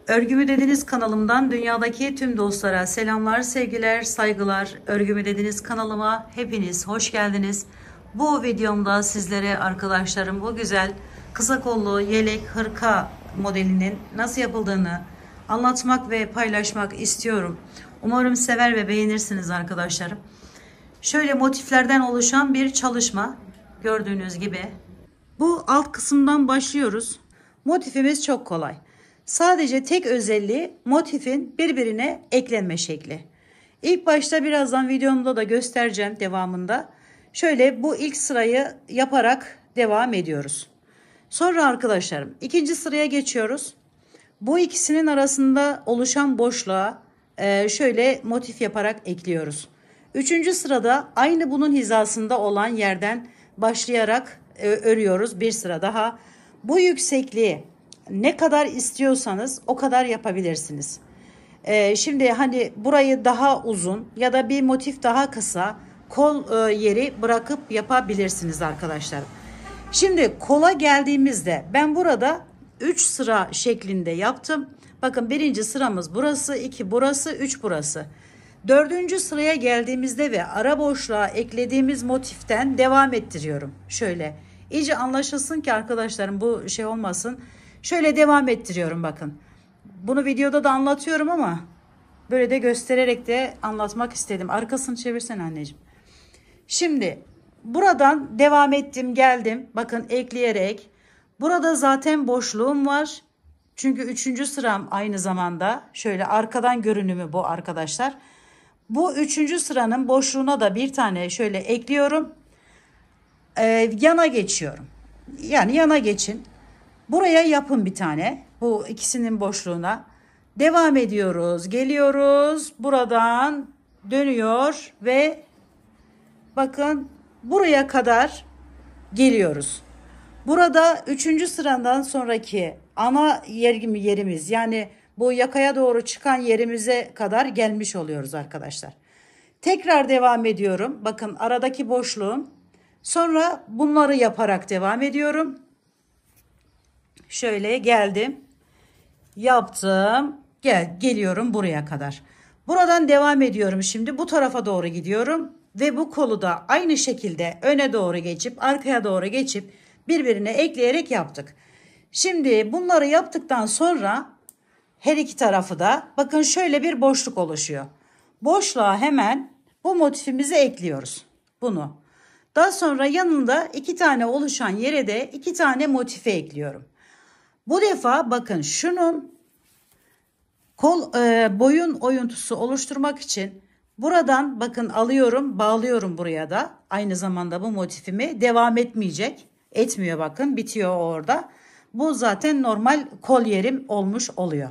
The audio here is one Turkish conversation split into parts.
Örgümü Dediniz kanalımdan dünyadaki tüm dostlara selamlar, sevgiler, saygılar. Örgümü Dediniz kanalıma hepiniz hoş geldiniz. Bu videomda sizlere arkadaşlarım bu güzel kısa kollu yelek hırka modelinin nasıl yapıldığını anlatmak ve paylaşmak istiyorum. Umarım sever ve beğenirsiniz arkadaşlarım. Şöyle motiflerden oluşan bir çalışma gördüğünüz gibi. Bu alt kısımdan başlıyoruz. Motifimiz çok kolay. Sadece tek özelliği motifin birbirine eklenme şekli. İlk başta birazdan videomda da göstereceğim devamında. Şöyle bu ilk sırayı yaparak devam ediyoruz. Sonra arkadaşlarım ikinci sıraya geçiyoruz. Bu ikisinin arasında oluşan boşluğa şöyle motif yaparak ekliyoruz. Üçüncü sırada aynı bunun hizasında olan yerden başlayarak örüyoruz bir sıra daha. Bu yüksekliği ne kadar istiyorsanız o kadar yapabilirsiniz. Şimdi hani burayı daha uzun ya da bir motif daha kısa kol yeri bırakıp yapabilirsiniz arkadaşlar. Şimdi kola geldiğimizde ben burada 3 sıra şeklinde yaptım. Bakın birinci sıramız burası, 2 burası, 3 burası. Dördüncü sıraya geldiğimizde ve ara boşluğa eklediğimiz motiften devam ettiriyorum. Şöyle iyice anlaşılsın ki arkadaşlarım bu şey olmasın. Şöyle devam ettiriyorum bakın. Bunu videoda da anlatıyorum ama böyle de göstererek de anlatmak istedim. Arkasını çevirsen anneciğim. Şimdi buradan devam ettim geldim. Bakın ekleyerek. Burada zaten boşluğum var. Çünkü 3. sıram aynı zamanda. Şöyle arkadan görünümü bu arkadaşlar. Bu 3. sıranın boşluğuna da bir tane şöyle ekliyorum. Yana geçiyorum. Yani yana geçin. Buraya yapın bir tane. Bu ikisinin boşluğuna. Devam ediyoruz. Geliyoruz. Buradan dönüyor ve bakın buraya kadar geliyoruz. Burada 3. sıradan sonraki ana yerimiz yani bu yakaya doğru çıkan yerimize kadar gelmiş oluyoruz arkadaşlar. Tekrar devam ediyorum. Bakın aradaki boşluğum. Sonra bunları yaparak devam ediyorum. Şöyle geldim. Yaptım. Geliyorum buraya kadar. Buradan devam ediyorum şimdi. Bu tarafa doğru gidiyorum. Ve bu kolu da aynı şekilde öne doğru geçip arkaya doğru geçip birbirine ekleyerek yaptık. Şimdi bunları yaptıktan sonra her iki tarafı da bakın şöyle bir boşluk oluşuyor. Boşluğa hemen bu motifimizi ekliyoruz. Bunu. Daha sonra yanında 2 tane oluşan yere de 2 tane motife ekliyorum. Bu defa bakın şunun boyun oyuntusu oluşturmak için buradan bakın alıyorum, bağlıyorum buraya da. Aynı zamanda bu motifimi devam etmeyecek. Etmiyor bakın, bitiyor orada. Bu zaten normal kol yerim olmuş oluyor.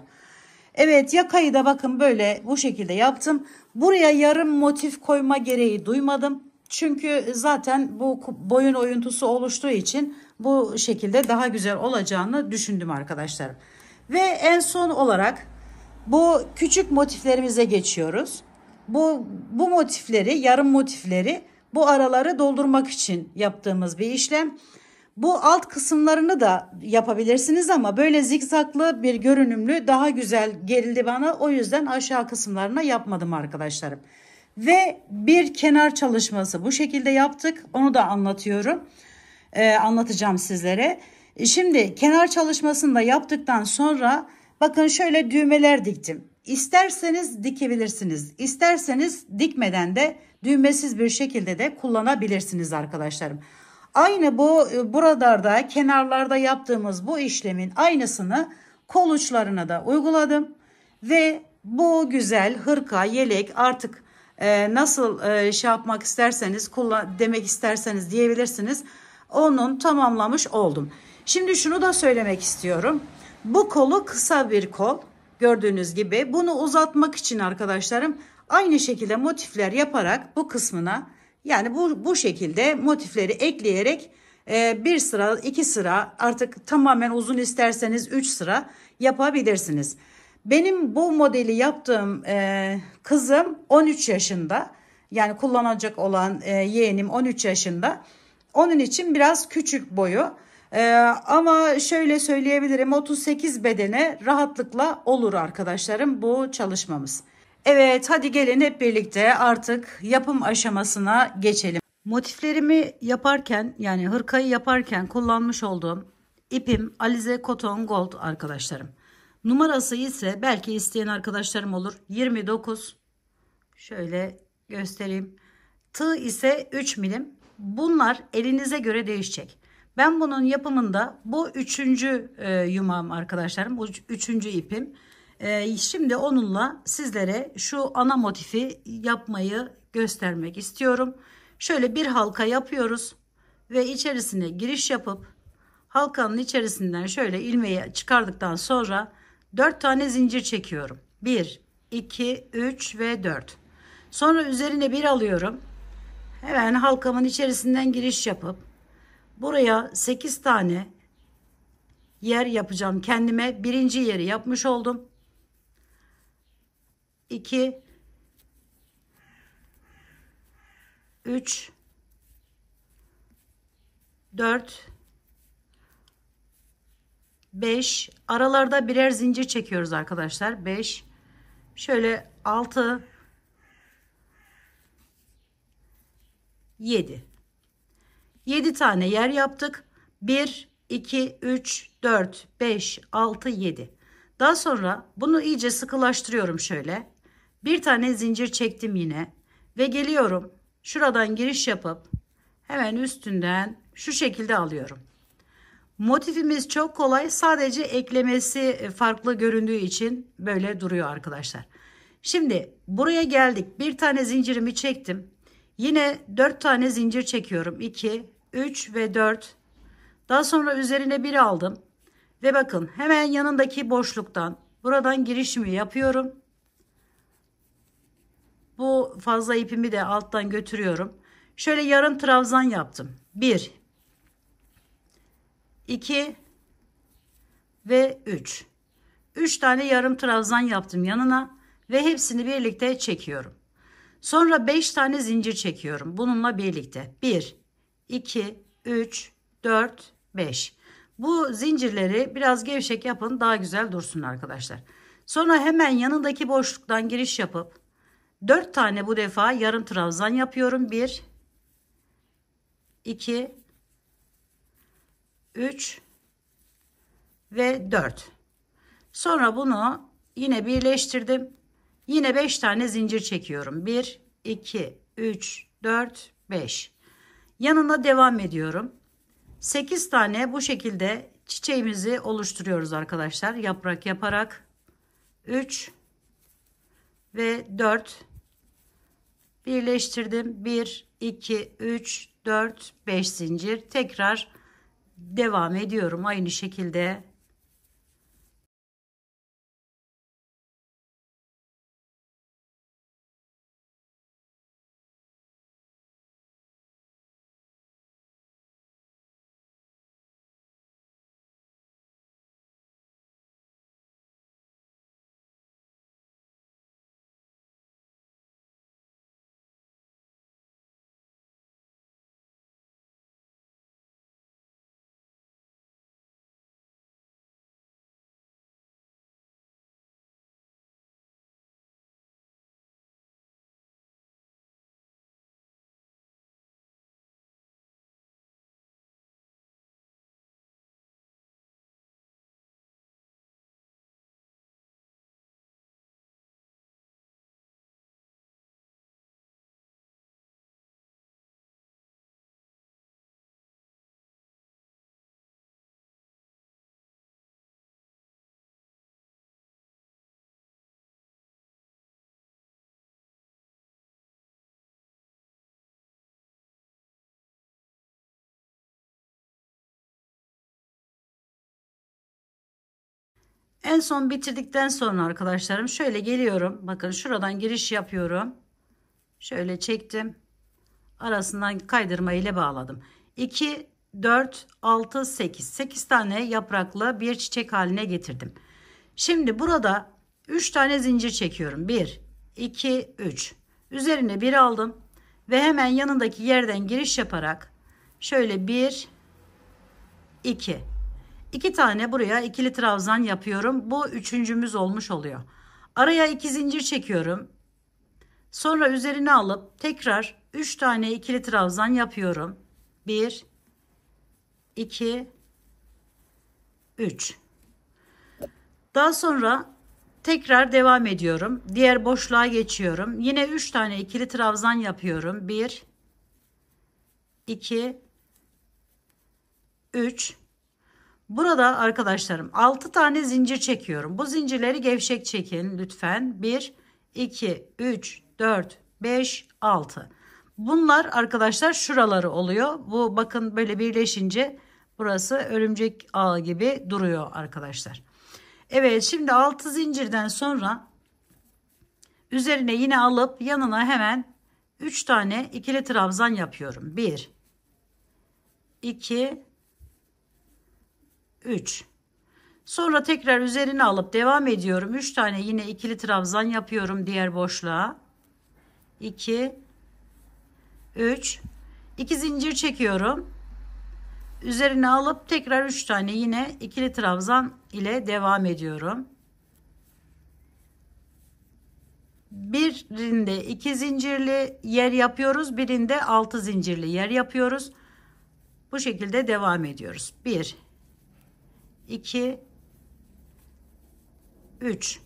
Evet, yakayı da bakın böyle bu şekilde yaptım. Buraya yarım motif koyma gereği duymadım. Çünkü zaten bu boyun oyuntusu oluştuğu için bu şekilde daha güzel olacağını düşündüm arkadaşlar. Ve en son olarak bu küçük motiflerimize geçiyoruz. Bu motifleri, yarım motifleri bu araları doldurmak için yaptığımız bir işlem. Bu alt kısımlarını da yapabilirsiniz ama böyle zikzaklı bir görünümlü daha güzel geldi bana. O yüzden aşağı kısımlarına yapmadım arkadaşlarım. Ve bir kenar çalışması bu şekilde yaptık. Onu da anlatıyorum. Anlatacağım sizlere. Şimdi kenar çalışmasını da yaptıktan sonra bakın şöyle düğmeler diktim. İsterseniz dikebilirsiniz. İsterseniz dikmeden de düğmesiz bir şekilde de kullanabilirsiniz arkadaşlarım. Aynı bu buralarda kenarlarda yaptığımız bu işlemin aynısını kol uçlarına da uyguladım. Ve bu güzel hırka, yelek artık nasıl şey yapmak isterseniz demek isterseniz diyebilirsiniz. Onun tamamlamış oldum. Şimdi şunu da söylemek istiyorum. Bu kolu kısa bir kol. Gördüğünüz gibi bunu uzatmak için arkadaşlarım aynı şekilde motifler yaparak bu kısmına yani bu şekilde motifleri ekleyerek bir sıra 2 sıra artık tamamen uzun isterseniz 3 sıra yapabilirsiniz. Benim bu modeli yaptığım kızım 13 yaşında yani kullanacak olan yeğenim 13 yaşında. Onun için biraz küçük boyu. Ama şöyle söyleyebilirim, 38 bedene rahatlıkla olur arkadaşlarım bu çalışmamız. Evet, hadi gelin hep birlikte artık yapım aşamasına geçelim. Motiflerimi yaparken, yani hırkayı yaparken kullanmış olduğum ipim Alize Cotton Gold arkadaşlarım. Numarası ise belki isteyen arkadaşlarım olur, 29. Şöyle göstereyim. Tığ ise 3 milim. Bunlar elinize göre değişecek. Ben bunun yapımında bu üçüncü yumağım arkadaşlarım. Bu üçüncü ipim. Şimdi onunla sizlere şu ana motifi yapmayı göstermek istiyorum. Şöyle bir halka yapıyoruz ve içerisine giriş yapıp halkanın içerisinden şöyle ilmeği çıkardıktan sonra 4 tane zincir çekiyorum. 1, 2, 3 ve 4. Sonra üzerine bir alıyorum. Hemen halkamın içerisinden giriş yapıp buraya 8 tane yer yapacağım kendime. Birinci yeri yapmış oldum. 2, 3, 4, 5. Aralarda birer zincir çekiyoruz arkadaşlar. 5. Şöyle 6, 7. 7 tane yer yaptık. 1, 2, 3, 4, 5, 6, 7. Daha sonra bunu iyice sıkılaştırıyorum şöyle. Bir tane zincir çektim yine. Ve geliyorum. Şuradan giriş yapıp hemen üstünden şu şekilde alıyorum. Motifimiz çok kolay. Sadece eklemesi farklı göründüğü için böyle duruyor arkadaşlar. Şimdi buraya geldik. Bir tane zincirimi çektim. Yine 4 tane zincir çekiyorum. 2, 3 ve 4. Daha sonra üzerine bir aldım. Ve bakın hemen yanındaki boşluktan buradan girişimi yapıyorum. Bu fazla ipimi de alttan götürüyorum. Şöyle yarım trabzan yaptım. 1, 2 ve 3. 3 tane yarım trabzan yaptım yanına ve hepsini birlikte çekiyorum. Sonra 5 tane zincir çekiyorum bununla birlikte. 1, 2, 3, 4, 5. Bu zincirleri biraz gevşek yapın, daha güzel dursun arkadaşlar. Sonra hemen yanındaki boşluktan giriş yapıp 4 tane bu defa yarım trabzan yapıyorum. 1, 2, 3 ve 4. Sonra bunu yine birleştirdim. Yine 5 tane zincir çekiyorum. 1, 2, 3, 4, 5. Yanına devam ediyorum. 8 tane bu şekilde çiçeğimizi oluşturuyoruz arkadaşlar. Yaprak yaparak 3 ve 4 birleştirdim. 1, 2, 3, 4, 5 zincir. Tekrar devam ediyorum aynı şekilde. En son bitirdikten sonra arkadaşlarım şöyle geliyorum. Bakın şuradan giriş yapıyorum. Şöyle çektim. Arasından kaydırma ile bağladım. 2, 4, 6, 8. 8 tane yapraklı bir çiçek haline getirdim. Şimdi burada 3 tane zincir çekiyorum. 1, 2, 3. Üzerine bir aldım. Ve hemen yanındaki yerden giriş yaparak şöyle 1, 2. 2 tane buraya ikili trabzan yapıyorum. Bu üçüncümüz olmuş oluyor. Araya 2 zincir çekiyorum. Sonra üzerine alıp tekrar 3 tane ikili trabzan yapıyorum. 1 2 3. Daha sonra tekrar devam ediyorum. Diğer boşluğa geçiyorum. Yine 3 tane ikili trabzan yapıyorum. 1 2 3. Burada arkadaşlarım 6 tane zincir çekiyorum. Bu zincirleri gevşek çekin lütfen. 1 2 3 4 5 6. Bunlar arkadaşlar şuraları oluyor. Bu bakın böyle birleşince burası örümcek ağı gibi duruyor arkadaşlar. Evet, şimdi 6 zincirden sonra üzerine yine alıp yanına hemen 3 tane ikili trabzan yapıyorum. 1 2 3. Sonra tekrar üzerine alıp devam ediyorum. 3 tane yine ikili trabzan yapıyorum diğer boşluğa. 2 3. 2 zincir çekiyorum. Üzerine alıp tekrar 3 tane yine ikili trabzan ile devam ediyorum. Birinde 2 zincirli yer yapıyoruz. Birinde 6 zincirli yer yapıyoruz. Bu şekilde devam ediyoruz. 1 2 3.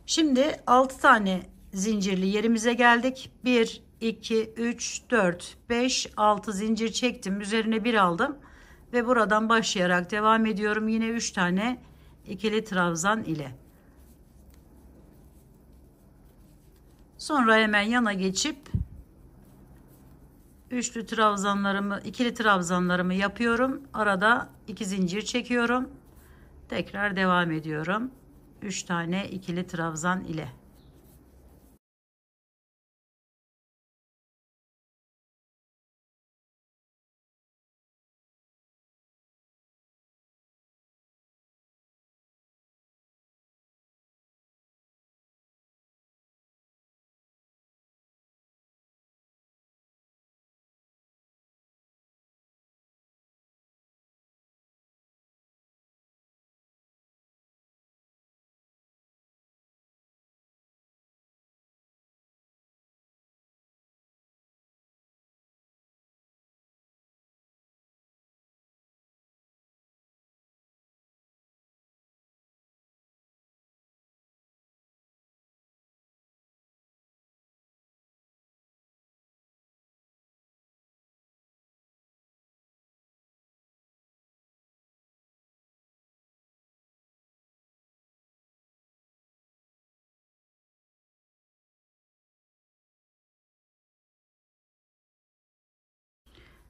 Şimdi 6 tane zincirli yerimize geldik. 1 2 3 4 5 6 zincir çektim. Üzerine bir aldım ve buradan başlayarak devam ediyorum. Yine 3 tane ikili trabzan ile. Sonra hemen yana geçip üçlü trabzanlarımı, ikili trabzanlarımı yapıyorum. Arada 2 zincir çekiyorum. Tekrar devam ediyorum. 3 tane ikili trabzan ile.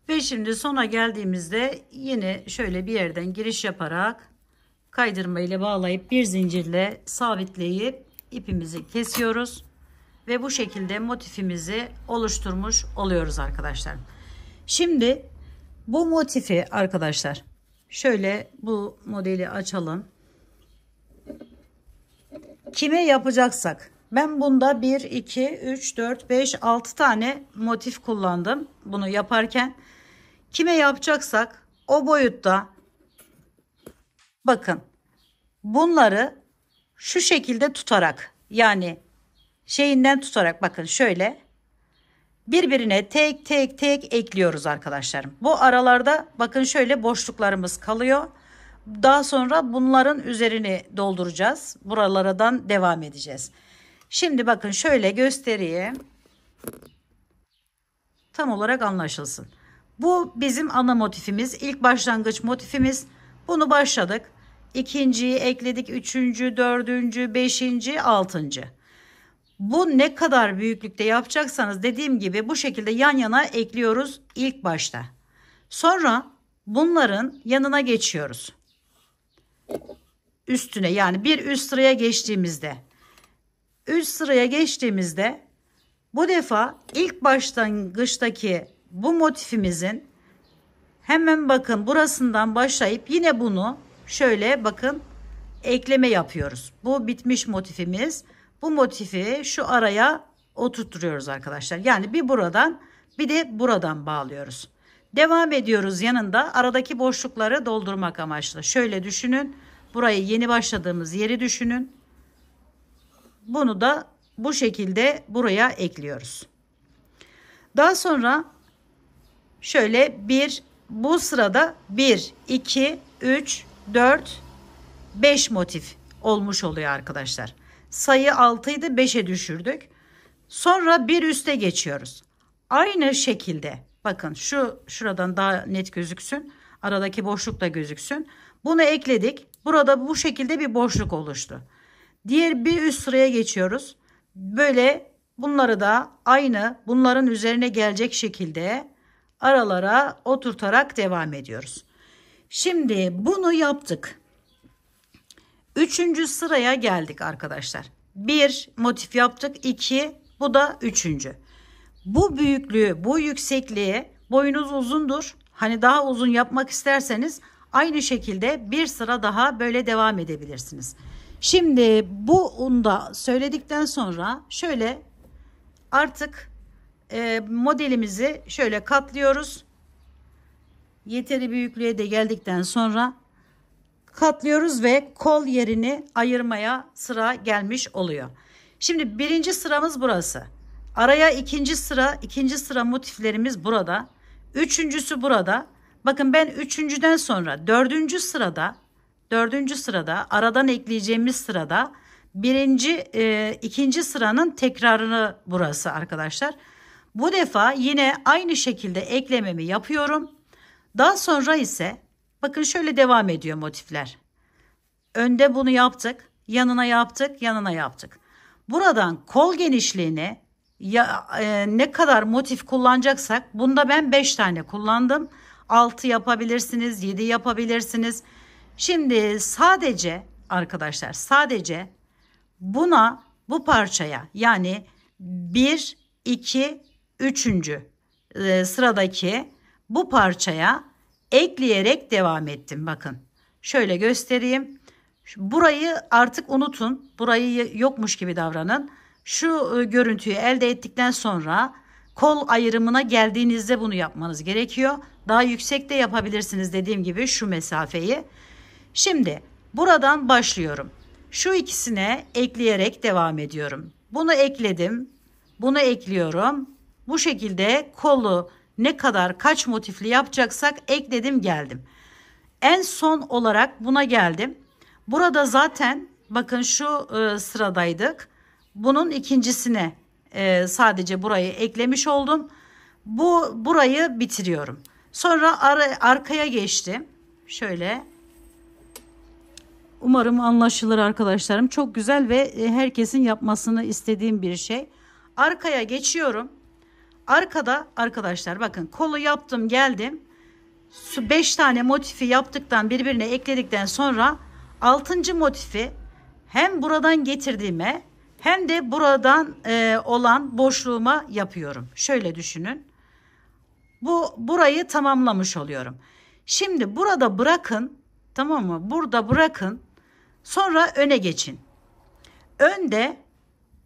Ve şimdi sona geldiğimizde yine şöyle bir yerden giriş yaparak kaydırma ile bağlayıp bir zincirle sabitleyip ipimizi kesiyoruz. Ve bu şekilde motifimizi oluşturmuş oluyoruz arkadaşlar. Şimdi bu motifi arkadaşlar şöyle bu modeli açalım. Kime yapacaksak ben bunda 1 2 3 4 5 6 tane motif kullandım bunu yaparken. Kime yapacaksak o boyutta bakın bunları şu şekilde tutarak, yani şeyinden tutarak, bakın şöyle birbirine tek tek tek ekliyoruz arkadaşlarım. Bu aralarda bakın şöyle boşluklarımız kalıyor. Daha sonra bunların üzerini dolduracağız. Buralardan devam edeceğiz. Şimdi bakın şöyle göstereyim. Tam olarak anlaşılsın. Bu bizim ana motifimiz. İlk başlangıç motifimiz. Bunu başladık. İkinciyi ekledik. Üçüncü, dördüncü, beşinci, altıncı. Bu ne kadar büyüklükte yapacaksanız dediğim gibi bu şekilde yan yana ekliyoruz ilk başta. Sonra bunların yanına geçiyoruz. Üstüne, yani bir üst sıraya geçtiğimizde. Üst sıraya geçtiğimizde bu defa ilk başlangıçtaki bu motifimizin hemen bakın burasından başlayıp yine bunu şöyle bakın ekleme yapıyoruz. Bu bitmiş motifimiz. Bu motifi şu araya oturtuyoruz arkadaşlar. Yani bir buradan bir de buradan bağlıyoruz. Devam ediyoruz yanında aradaki boşlukları doldurmak amaçlı. Şöyle düşünün. Burayı yeni başladığımız yeri düşünün. Bunu da bu şekilde buraya ekliyoruz. Daha sonra şöyle bu sırada 1, 2, 3, 4, 5 motif olmuş oluyor arkadaşlar. Sayı 6 idi, 5'e düşürdük. Sonra bir üste geçiyoruz. Aynı şekilde bakın şuradan daha net gözüksün. Aradaki boşluk da gözüksün. Bunu ekledik. Burada bu şekilde bir boşluk oluştu. Diğer bir üst sıraya geçiyoruz. Böyle bunları da aynı bunların üzerine gelecek şekilde aralara oturtarak devam ediyoruz. Şimdi bunu yaptık. Üçüncü sıraya geldik arkadaşlar. Bir motif yaptık. 2, bu da üçüncü. Bu büyüklüğü, bu yüksekliğe boyunuz uzundur. Hani daha uzun yapmak isterseniz aynı şekilde bir sıra daha böyle devam edebilirsiniz. Şimdi bunu da söyledikten sonra şöyle artık modelimizi şöyle katlıyoruz. Yeteri büyüklüğe de geldikten sonra katlıyoruz ve kol yerini ayırmaya sıra gelmiş oluyor. Şimdi birinci sıramız burası. Araya ikinci sıra motiflerimiz burada. Üçüncüsü burada. Bakın ben üçüncüden sonra dördüncü sırada aradan ekleyeceğimiz sırada ikinci sıranın tekrarını burası arkadaşlar. Bu defa yine aynı şekilde eklememi yapıyorum. Daha sonra ise bakın şöyle devam ediyor motifler. Önde bunu yaptık, yanına yaptık, yanına yaptık. Buradan kol genişliğini ne kadar motif kullanacaksak bunda ben 5 tane kullandım. 6 yapabilirsiniz, 7 yapabilirsiniz. Şimdi sadece arkadaşlar bu parçaya yani 1, 2, 3. Sıradaki bu parçaya ekleyerek devam ettim. Bakın şöyle göstereyim. Burayı artık unutun. Burayı yokmuş gibi davranın. Şu görüntüyü elde ettikten sonra kol ayrımına geldiğinizde bunu yapmanız gerekiyor. Daha yüksek de yapabilirsiniz dediğim gibi şu mesafeyi. Şimdi buradan başlıyorum. Şu ikisine ekleyerek devam ediyorum. Bunu ekledim. Bunu ekliyorum. Bu şekilde kolu kaç motifli yapacaksak ekledim geldim. En son olarak buna geldim. Burada zaten bakın şu sıradaydık. Bunun ikincisine sadece burayı eklemiş oldum. Burayı bitiriyorum. Sonra arkaya geçtim. Şöyle. Umarım anlaşılır arkadaşlarım. Çok güzel ve herkesin yapmasını istediğim bir şey. Arkaya geçiyorum. Arkada arkadaşlar bakın kolu yaptım geldim. 5 tane motifi yaptıktan birbirine ekledikten sonra 6. motifi hem buradan getirdiğime hem de buradan olan boşluğuma yapıyorum. Şöyle düşünün. Burayı tamamlamış oluyorum. Şimdi burada bırakın, tamam mı? Burada bırakın. Sonra öne geçin. Önde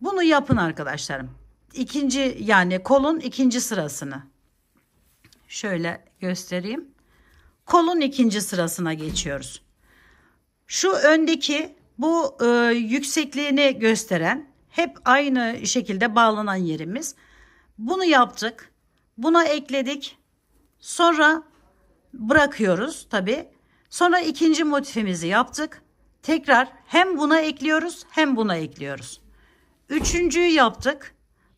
bunu yapın arkadaşlarım. Yani kolun ikinci sırasını. Şöyle göstereyim. Kolun ikinci sırasına geçiyoruz. Şu öndeki bu yüksekliğini gösteren hep aynı şekilde bağlanan yerimiz. Bunu yaptık. Buna ekledik. Sonra bırakıyoruz tabi. Sonra ikinci motifimizi yaptık. Tekrar hem buna ekliyoruz hem buna ekliyoruz. Üçüncüyü yaptık.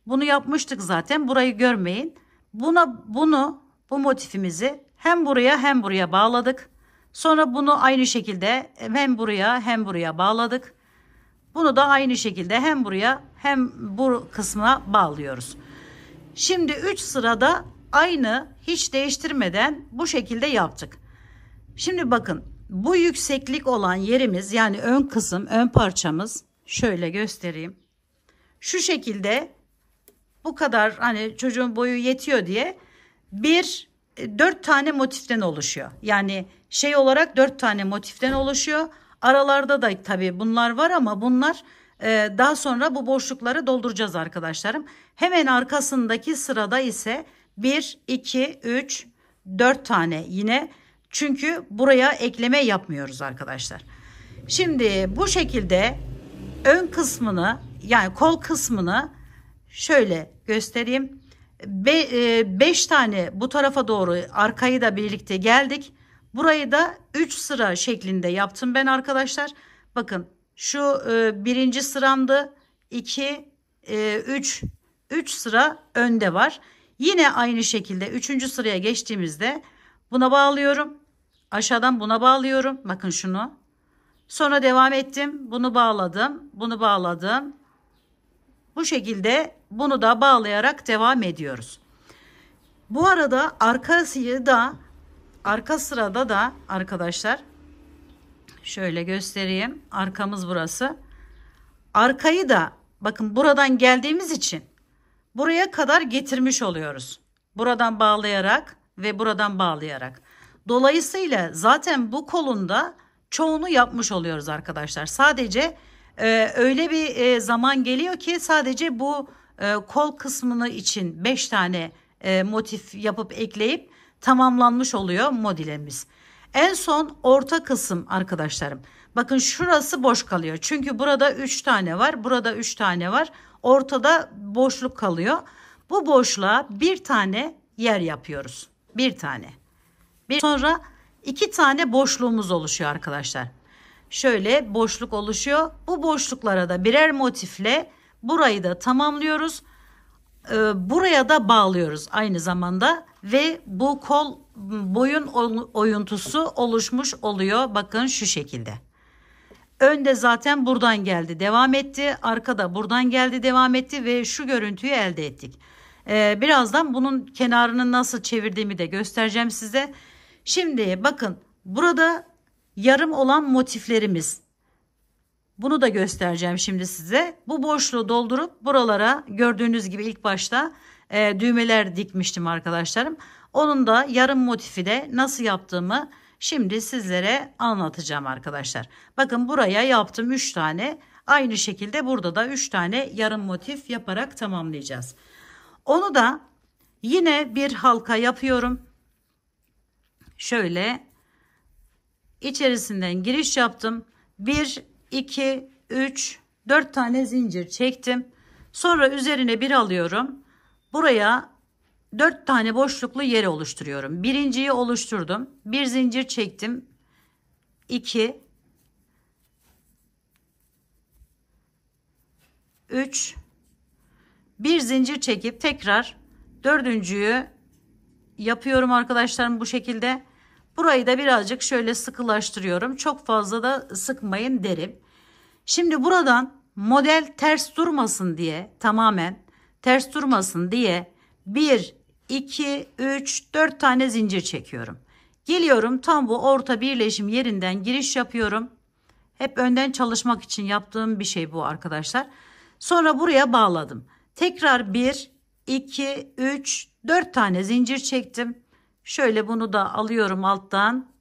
Bunu yapmıştık zaten. Burayı görmeyin. Bu motifimizi hem buraya hem buraya bağladık. Sonra bunu aynı şekilde hem buraya hem buraya bağladık. Bunu da aynı şekilde hem buraya hem bu kısmına bağlıyoruz. Şimdi 3 sırada aynı hiç değiştirmeden bu şekilde yaptık. Şimdi bakın bu yükseklik olan yerimiz yani ön kısım, ön parçamız şöyle göstereyim. Şu şekilde bu kadar hani çocuğun boyu yetiyor diye 4 tane motiften oluşuyor. Yani olarak 4 tane motiften oluşuyor. Aralarda da tabii bunlar var ama bunlar daha sonra bu boşlukları dolduracağız arkadaşlarım. Hemen arkasındaki sırada ise 1, 2, 3, 4 tane yine. Çünkü buraya ekleme yapmıyoruz arkadaşlar. Şimdi bu şekilde ön kısmını, yani kol kısmını şöyle göstereyim. 5 tane bu tarafa doğru, arkayı da birlikte geldik. Burayı da 3 sıra şeklinde yaptım ben arkadaşlar. Bakın şu birinci sıramdı. 2, 3 sıra önde var. Yine aynı şekilde 3. sıraya geçtiğimizde buna bağlıyorum. Aşağıdan buna bağlıyorum. Bakın şunu. Sonra devam ettim. Bunu bağladım. Bunu bağladım. Bu şekilde bunu da bağlayarak devam ediyoruz. Bu arada arka sırada da arkadaşlar şöyle göstereyim. Arkamız burası. Arkayı da bakın buradan geldiğimiz için buraya kadar getirmiş oluyoruz. Buradan bağlayarak ve buradan bağlayarak. Dolayısıyla zaten bu kolunda çoğunu yapmış oluyoruz arkadaşlar. Sadece öyle bir zaman geliyor ki sadece bu kol kısmını için 5 tane motif yapıp ekleyip tamamlanmış oluyor modelimiz. En son orta kısım arkadaşlarım. Bakın şurası boş kalıyor. Çünkü burada 3 tane var. Burada 3 tane var. Ortada boşluk kalıyor. Bu boşluğa bir tane yer yapıyoruz. Bir tane. Sonra 2 tane boşluğumuz oluşuyor arkadaşlar. Şöyle boşluk oluşuyor. Bu boşluklara da birer motifle burayı da tamamlıyoruz. Buraya da bağlıyoruz aynı zamanda ve bu kol boyun oyuntusu oluşmuş oluyor. Bakın şu şekilde. Önde zaten buradan geldi, devam etti. Arkada buradan geldi, devam etti ve şu görüntüyü elde ettik. Birazdan bunun kenarını nasıl çevirdiğimi de göstereceğim size. Şimdi bakın burada yarım olan motiflerimiz. Bunu da göstereceğim şimdi size. Bu boşluğu doldurup buralara gördüğünüz gibi ilk başta düğmeler dikmiştim arkadaşlarım. Onun da yarım motifi de nasıl yaptığımı şimdi sizlere anlatacağım arkadaşlar. Bakın buraya yaptım 3 tane. Aynı şekilde burada da 3 tane yarım motif yaparak tamamlayacağız. Onu da yine bir halka yapıyorum. Şöyle içerisinden giriş yaptım. 1, 2, 3, 4 tane zincir çektim. Sonra üzerine bir alıyorum. Buraya 4 tane boşluklu yeri oluşturuyorum. Birinciyi oluşturdum. Bir zincir çektim. 2, 3, bir zincir çekip tekrar dördüncüyü yapıyorum arkadaşlarım bu şekilde. Burayı da birazcık şöyle sıkılaştırıyorum. Çok fazla da sıkmayın derim. Şimdi buradan model ters durmasın diye, tamamen ters durmasın diye 1, 2, 3, 4 tane zincir çekiyorum. Geliyorum tam bu orta birleşim yerinden giriş yapıyorum. Hep önden çalışmak için yaptığım bir şey bu arkadaşlar. Sonra buraya bağladım. Tekrar 1, 2, 3, 4 tane zincir çektim. Şöyle bunu da alıyorum alttan.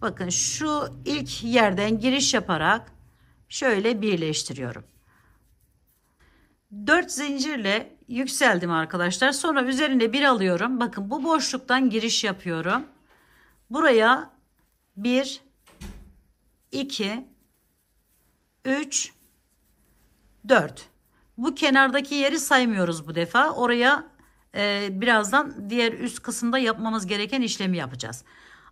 Bakın şu ilk yerden giriş yaparak şöyle birleştiriyorum. 4 zincirle yükseldim arkadaşlar. Sonra üzerine bir alıyorum. Bakın bu boşluktan giriş yapıyorum. Buraya 1, 2, 3, 4. Bu kenardaki yeri saymıyoruz bu defa. Oraya birazdan diğer üst kısımda yapmamız gereken işlemi yapacağız.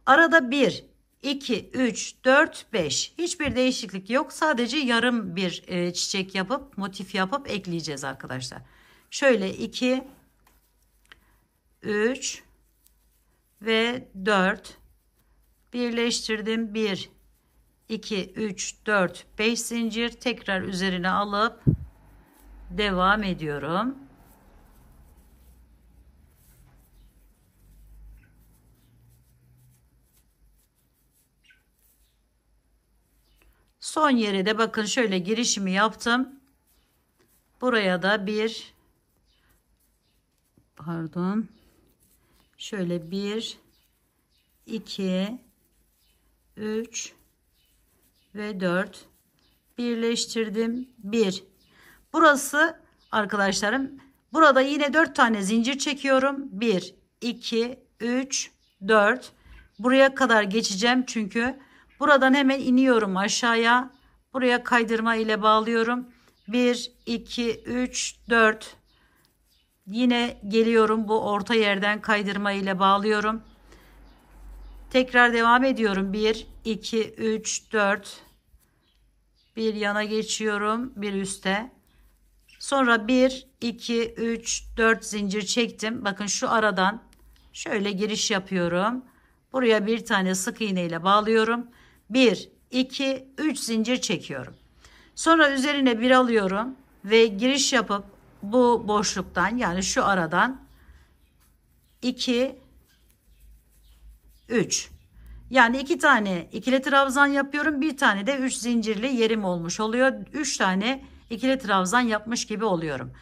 Arada 1, 2, 3, 4, 5. Hiçbir değişiklik yok. Sadece yarım bir çiçek yapıp motif yapıp ekleyeceğiz arkadaşlar. Şöyle 2, 3 ve 4 birleştirdim. 1, 2, 3, 4, 5 zincir. Tekrar üzerine alıp devam ediyorum. Son yere de bakın şöyle girişimi yaptım. Buraya da şöyle 1, 2, 3 ve 4 birleştirdim. 1. Burası arkadaşlarım, burada yine 4 tane zincir çekiyorum. 1, 2, 3, 4. Buraya kadar geçeceğim çünkü buradan hemen iniyorum aşağıya. Buraya kaydırma ile bağlıyorum. 1, 2, 3, 4. Yine geliyorum, bu orta yerden kaydırma ile bağlıyorum. Tekrar devam ediyorum. 1, 2, 3, 4. Bir yana geçiyorum, bir üste. Sonra 1, 2, 3, 4 zincir çektim. Bakın şu aradan şöyle giriş yapıyorum. Buraya bir tane sık iğne ile bağlıyorum. 1, 2, 3 zincir çekiyorum. Sonra üzerine bir alıyorum ve giriş yapıp bu boşluktan, yani şu aradan 2, 3. Yani 2 tane ikili trabzan yapıyorum. Bir tane de 3 zincirli yerim olmuş oluyor. 3 tane ikili trabzan yapmış gibi oluyorum.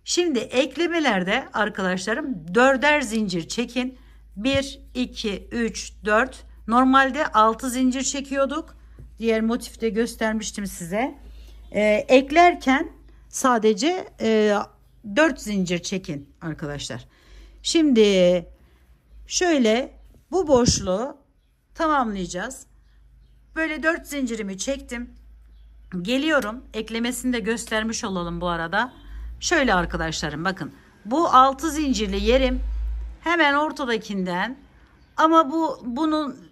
Şimdi eklemelerde arkadaşlarım 4'er zincir çekin. 1, 2, 3, 4. Normalde 6 zincir çekiyorduk. Diğer motifte göstermiştim size. Eklerken sadece 4 zincir çekin arkadaşlar. Şimdi şöyle bu boşluğu tamamlayacağız. Böyle 4 zincirimi çektim. Geliyorum. Eklemesini de göstermiş olalım bu arada. Şöyle arkadaşlarım, bakın. Bu 6 zincirli yerim hemen ortadakinden, ama bunun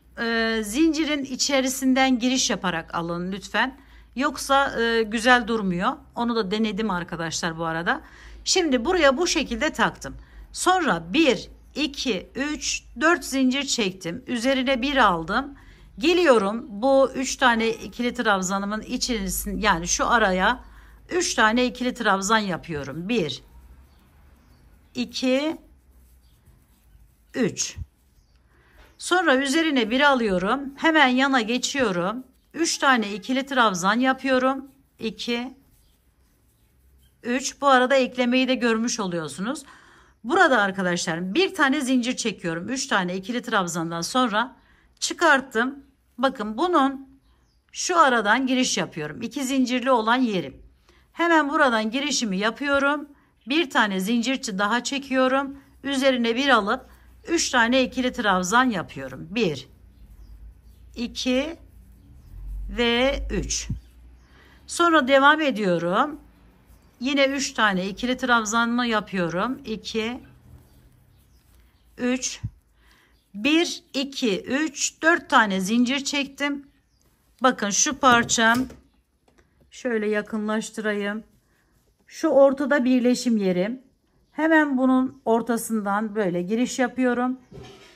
zincirin içerisinden giriş yaparak alın lütfen. Yoksa güzel durmuyor. Onu da denedim arkadaşlar bu arada. Şimdi buraya bu şekilde taktım. Sonra 1, 2, 3, 4 zincir çektim. Üzerine bir aldım. Geliyorum, bu 3 tane ikili trabzanımın içerisinde, yani şu araya 3 tane ikili trabzan yapıyorum. 1, 2, 3. Sonra üzerine bir alıyorum. Hemen yana geçiyorum. 3 tane ikili trabzan yapıyorum. 2, 3. Bu arada eklemeyi de görmüş oluyorsunuz. Burada arkadaşlar bir tane zincir çekiyorum. 3 tane ikili trabzandan sonra çıkarttım. Bakın bunun şu aradan giriş yapıyorum. 2 zincirli olan yerim. Hemen buradan girişimi yapıyorum. Bir tane zincir daha çekiyorum. Üzerine bir alıp 3 tane ikili trabzan yapıyorum. 1, 2 ve 3. Sonra devam ediyorum. Yine 3 tane ikili trabzanımı yapıyorum. 2, 3, 1, 2, 3, 4 tane zincir çektim. Bakın şu parçam, şöyle yakınlaştırayım. Şu ortada birleşim yerim. Hemen bunun ortasından böyle giriş yapıyorum.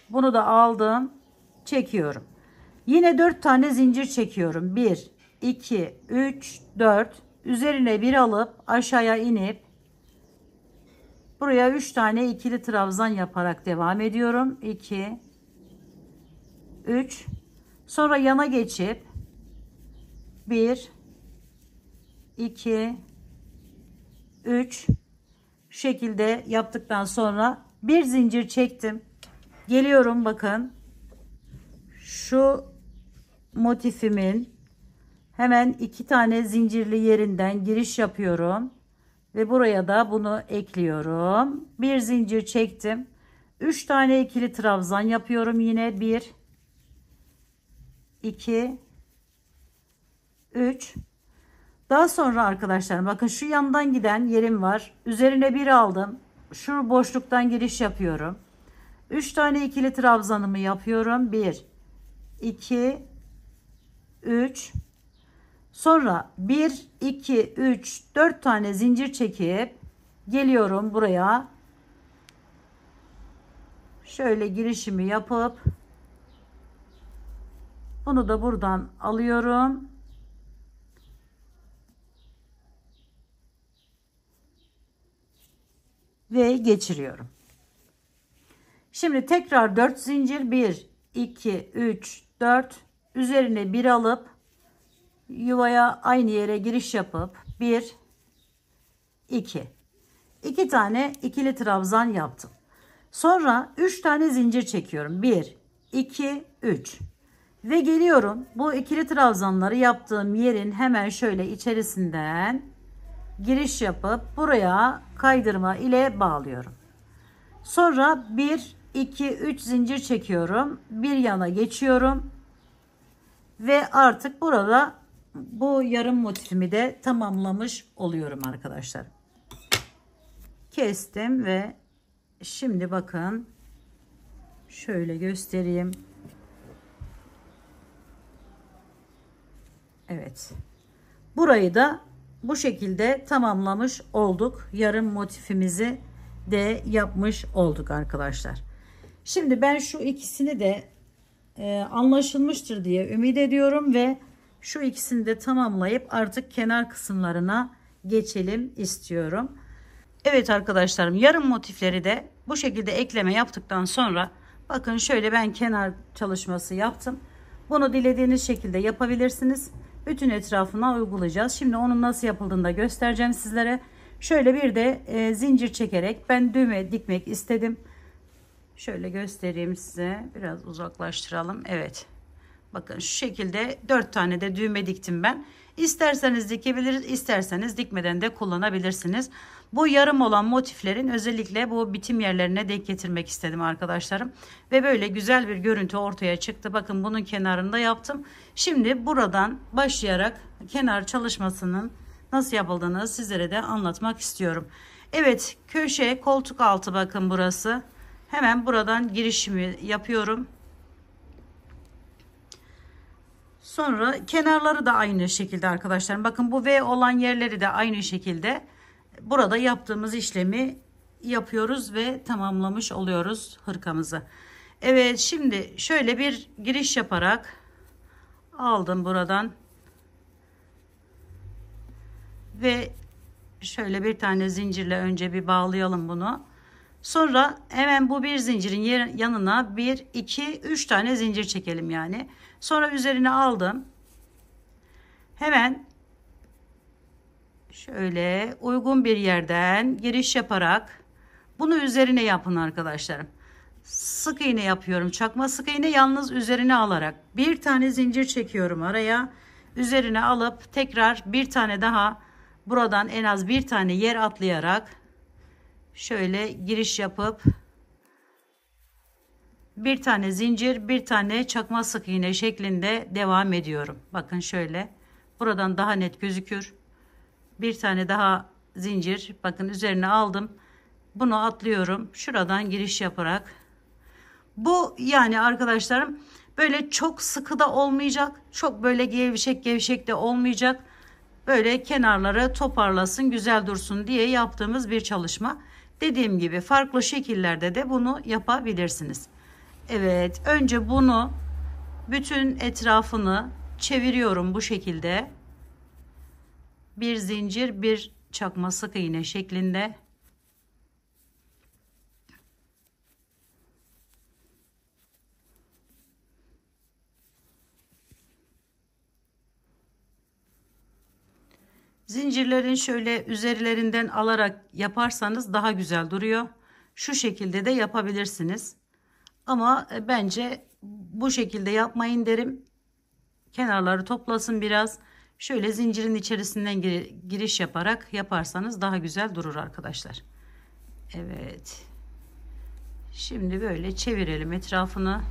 Bunu da aldım, çekiyorum. Yine 4 tane zincir çekiyorum. 1, 2, 3, 4. Üzerine bir alıp aşağıya inip buraya 3 tane ikili trabzan yaparak devam ediyorum. 2, 3. Sonra yana geçip 1, 2, 3 şekilde yaptıktan sonra bir zincir çektim. Geliyorum, bakın. Şu motifimin hemen 2 tane zincirli yerinden giriş yapıyorum. Ve buraya da bunu ekliyorum. Bir zincir çektim. 3 tane ikili trabzan yapıyorum yine. 1, 2, 3. Daha sonra arkadaşlar bakın şu yandan giden yerim var. Üzerine bir aldım. Şu boşluktan giriş yapıyorum. 3 tane ikili trabzanımı yapıyorum. 1, 2, 3. Sonra 1, 2, 3, 4 tane zincir çekip geliyorum buraya. Şöyle girişimi yapıp bunu da buradan alıyorum. Ve geçiriyorum. Şimdi tekrar 4 zincir, 1, 2, 3, 4. Üzerine bir alıp yuvaya aynı yere giriş yapıp 1, 2. 2 tane ikili trabzan yaptım. Sonra 3 tane zincir çekiyorum. 1, 2, 3. Ve geliyorum. Bu ikili trabzanları yaptığım yerin hemen şöyle içerisinden giriş yapıp buraya kaydırma ile bağlıyorum. Sonra 1, 2 3 zincir çekiyorum. Bir yana geçiyorum ve artık burada bu yarım motifimi de tamamlamış oluyorum arkadaşlar. Kestim ve şimdi bakın şöyle göstereyim. Evet. Burayı da bu şekilde tamamlamış olduk. Yarım motifimizi de yapmış olduk arkadaşlar. Şimdi ben şu ikisini de anlaşılmıştır diye ümit ediyorum ve şu ikisini de tamamlayıp artık kenar kısımlarına geçelim istiyorum. Evet arkadaşlarım, yarım motifleri de bu şekilde ekleme yaptıktan sonra bakın şöyle ben kenar çalışması yaptım. Bunu dilediğiniz şekilde yapabilirsiniz. Bütün etrafına uygulayacağız. Şimdi onun nasıl yapıldığını da göstereceğim sizlere. Şöyle bir de zincir çekerek ben düğme dikmek istedim. Şöyle göstereyim size. Biraz uzaklaştıralım. Evet. Bakın şu şekilde 4 tane de düğme diktim ben. İsterseniz dikebiliriz, isterseniz dikmeden de kullanabilirsiniz. Bu yarım olan motiflerin özellikle bu bitim yerlerine denk getirmek istedim arkadaşlarım. Ve böyle güzel bir görüntü ortaya çıktı. Bakın bunun kenarında yaptım. Şimdi buradan başlayarak kenar çalışmasının nasıl yapıldığını sizlere de anlatmak istiyorum. Evet, köşe koltuk altı bakın burası. Hemen buradan girişimi yapıyorum. Sonra kenarları da aynı şekilde arkadaşlar. Bakın bu V olan yerleri de aynı şekilde burada yaptığımız işlemi yapıyoruz ve tamamlamış oluyoruz hırkamızı. Evet, şimdi şöyle bir giriş yaparak aldım buradan ve şöyle bir tane zincirle önce bir bağlayalım bunu. Sonra hemen bu bir zincirin yanına 1 2 3 tane zincir çekelim yani. Sonra üzerine aldım. Hemen şöyle uygun bir yerden giriş yaparak bunu üzerine yapın arkadaşlarım. Sık iğne yapıyorum. Çakma sık iğne yalnız üzerine alarak bir tane zincir çekiyorum araya. Üzerine alıp tekrar bir tane daha buradan en az bir tane yer atlayarak şöyle giriş yapıp bir tane zincir, bir tane çakma sık iğne şeklinde devam ediyorum. Bakın şöyle buradan daha net gözükür. Bir tane daha zincir, bakın üzerine aldım. Bunu atlıyorum. Şuradan giriş yaparak. Bu yani arkadaşlarım böyle çok sıkı da olmayacak. Çok böyle gevşek gevşek de olmayacak. Böyle kenarları toparlasın, güzel dursun diye yaptığımız bir çalışma. Dediğim gibi farklı şekillerde de bunu yapabilirsiniz. Evet, önce bunu bütün etrafını çeviriyorum bu şekilde. Bir zincir, bir çakma sık iğne şeklinde. Zincirlerin şöyle üzerlerinden alarak yaparsanız daha güzel duruyor. Şu şekilde de yapabilirsiniz. Ama bence bu şekilde yapmayın derim. Kenarları toplasın biraz. Şöyle zincirin içerisinden giriş yaparak yaparsanız daha güzel durur arkadaşlar. Evet. Şimdi böyle çevirelim etrafını.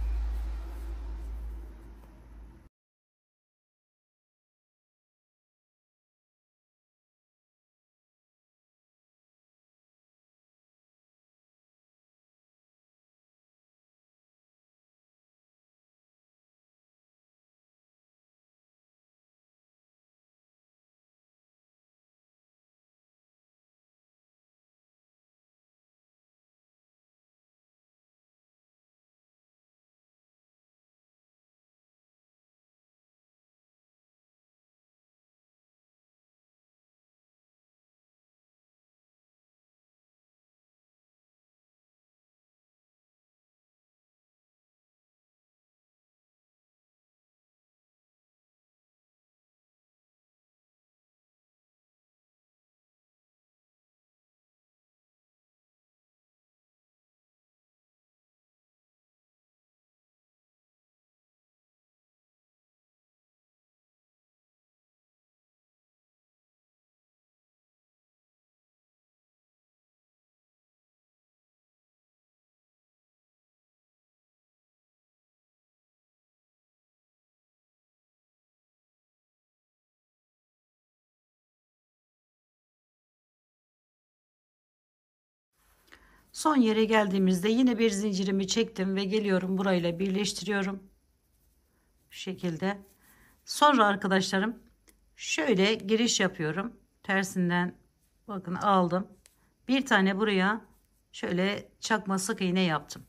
Son yere geldiğimizde yine bir zincirimi çektim ve geliyorum burayla birleştiriyorum. Şu şekilde. Sonra arkadaşlarım şöyle giriş yapıyorum. Tersinden bakın aldım. Bir tane buraya şöyle çakma sık iğne yaptım.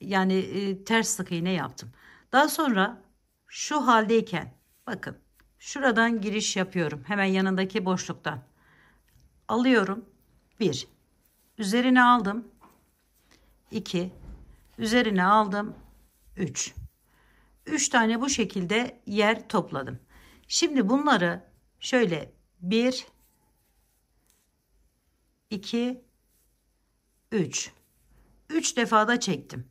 Yani ters sık iğne yaptım. Daha sonra şu haldeyken bakın şuradan giriş yapıyorum. Hemen yanındaki boşluktan alıyorum. 1 üzerine aldım. 2 üzerine aldım. 3 3 tane bu şekilde yer topladım. Şimdi bunları şöyle 1 2 3 3 defa da çektim.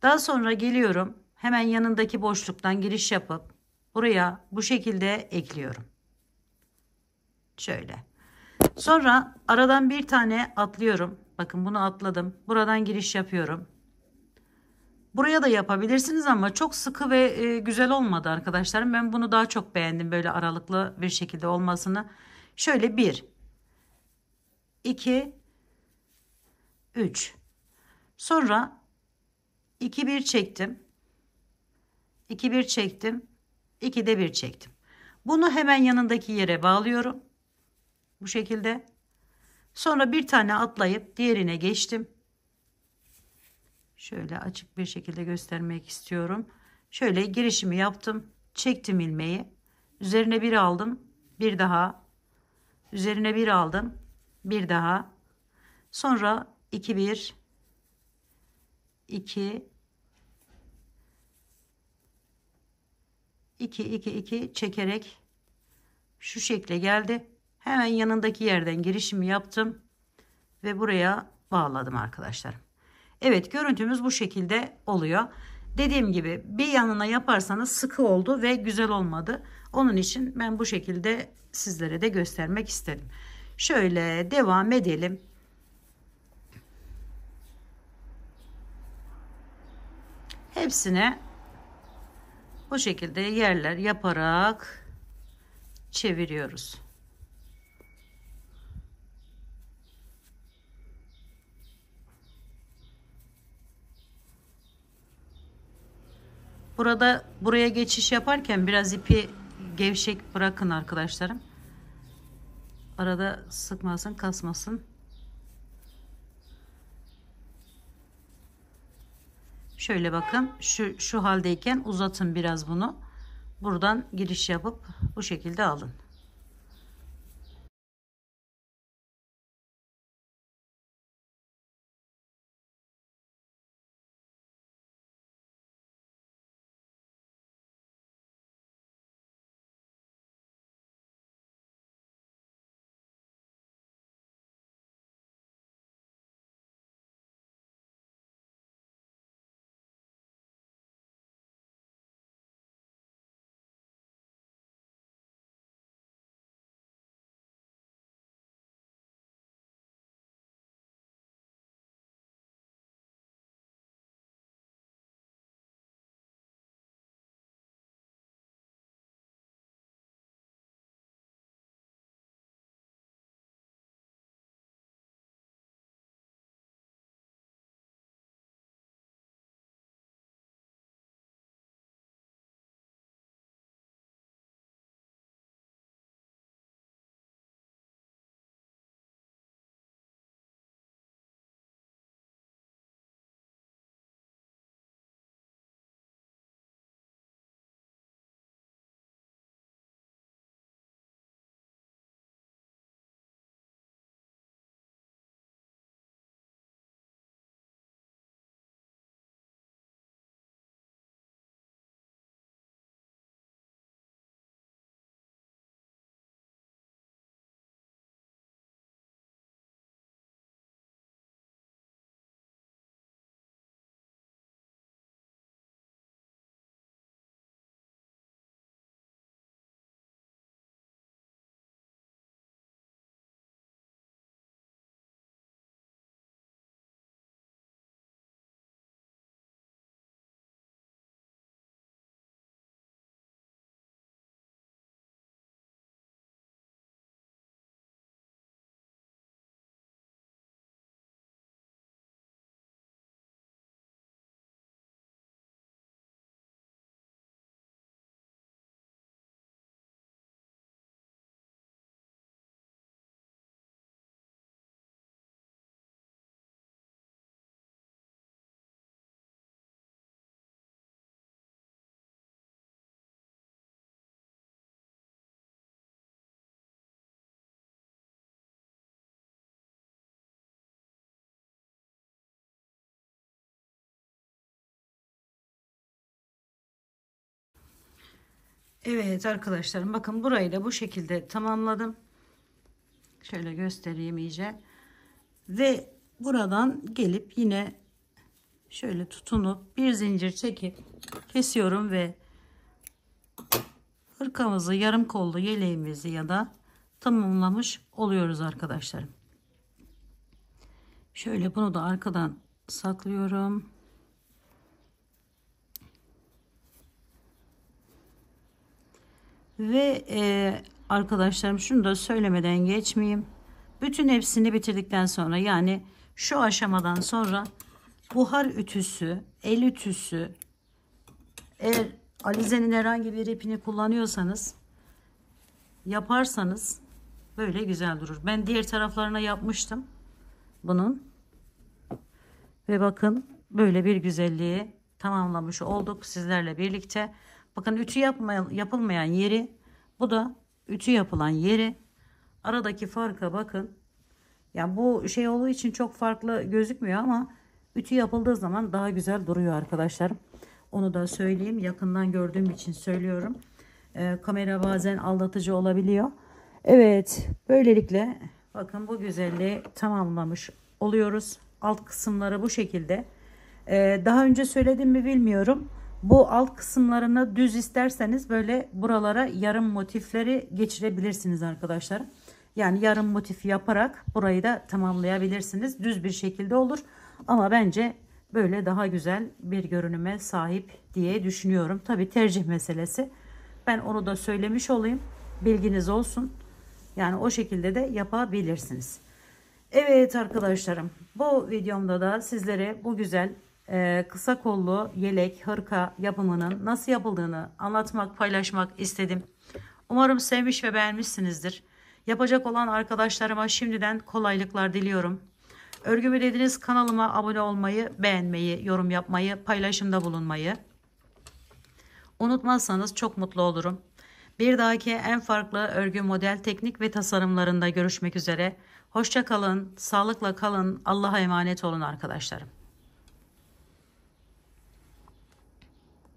Daha sonra geliyorum. Hemen yanındaki boşluktan giriş yapıp buraya bu şekilde ekliyorum. Şöyle. Sonra aradan bir tane atlıyorum. Bakın bunu atladım. Buradan giriş yapıyorum. Buraya da yapabilirsiniz ama çok sıkı ve güzel olmadı arkadaşlarım. Ben bunu daha çok beğendim böyle aralıklı bir şekilde olmasını. Şöyle 1 2 3 sonra 2 1 çektim. 2 1 çektim. 2 de 1 çektim. Bunu hemen yanındaki yere bağlıyorum. Bu şekilde. Sonra bir tane atlayıp diğerine geçtim. Şöyle açık bir şekilde göstermek istiyorum. Şöyle girişimi yaptım. Çektim ilmeği. Üzerine bir aldım. Bir daha. Üzerine bir aldım. Bir daha. Sonra 2 1 2 2 2 2 çekerek şu şekle geldi. Hemen yanındaki yerden girişimi yaptım ve buraya bağladım arkadaşlar. Evet, görüntümüz bu şekilde oluyor. Dediğim gibi bir yanına yaparsanız sıkı oldu ve güzel olmadı. Onun için ben bu şekilde sizlere de göstermek istedim. Şöyle devam edelim. Hepsine bu şekilde yerler yaparak çeviriyoruz. Buraya geçiş yaparken biraz ipi gevşek bırakın arkadaşlarım. Arada sıkmasın, kasmasın. Şöyle bakın, şu haldeyken uzatın biraz bunu. Buradan giriş yapıp bu şekilde alın. Evet arkadaşlarım, bakın burayı da bu şekilde tamamladım. Şöyle göstereyim iyice. Ve buradan gelip yine şöyle tutunup bir zincir çekip kesiyorum ve hırkamızı, yarım kollu yeleğimizi ya da tamamlamış oluyoruz arkadaşlarım. Şöyle bunu da arkadan saklıyorum. Ve arkadaşlarım, şunu da söylemeden geçmeyeyim. Bütün hepsini bitirdikten sonra, yani şu aşamadan sonra buhar ütüsü, el ütüsü, eğer alizenin herhangi bir ipini kullanıyorsanız, yaparsanız böyle güzel durur. Ben diğer taraflarına yapmıştım bunun. Ve bakın böyle bir güzelliği tamamlamış olduk sizlerle birlikte. Bakın ütü yapılmayan yeri, bu da ütü yapılan yeri. Aradaki farka bakın. Yani bu şey olduğu için çok farklı gözükmüyor ama ütü yapıldığı zaman daha güzel duruyor arkadaşlar. Onu da söyleyeyim. Yakından gördüğüm için söylüyorum. Kamera bazen aldatıcı olabiliyor. Evet, böylelikle bakın bu güzelliği tamamlamış oluyoruz. Alt kısımları bu şekilde. Daha önce söyledim mi bilmiyorum. Bu alt kısımlarını düz isterseniz böyle buralara yarım motifleri geçirebilirsiniz arkadaşlar. Yani yarım motif yaparak burayı da tamamlayabilirsiniz. Düz bir şekilde olur. Ama bence böyle daha güzel bir görünüme sahip diye düşünüyorum. Tabi tercih meselesi. Ben onu da söylemiş olayım. Bilginiz olsun. Yani o şekilde de yapabilirsiniz. Evet arkadaşlarım, bu videomda da sizlere bu güzel kısa kollu yelek, hırka yapımının nasıl yapıldığını anlatmak, paylaşmak istedim. Umarım sevmiş ve beğenmişsinizdir. Yapacak olan arkadaşlarıma şimdiden kolaylıklar diliyorum. Örgümü dediniz kanalıma abone olmayı, beğenmeyi, yorum yapmayı, paylaşımda bulunmayı unutmazsanız çok mutlu olurum. Bir dahaki en farklı örgü model, teknik ve tasarımlarında görüşmek üzere. Hoşça kalın, sağlıkla kalın, Allah'a emanet olun arkadaşlarım.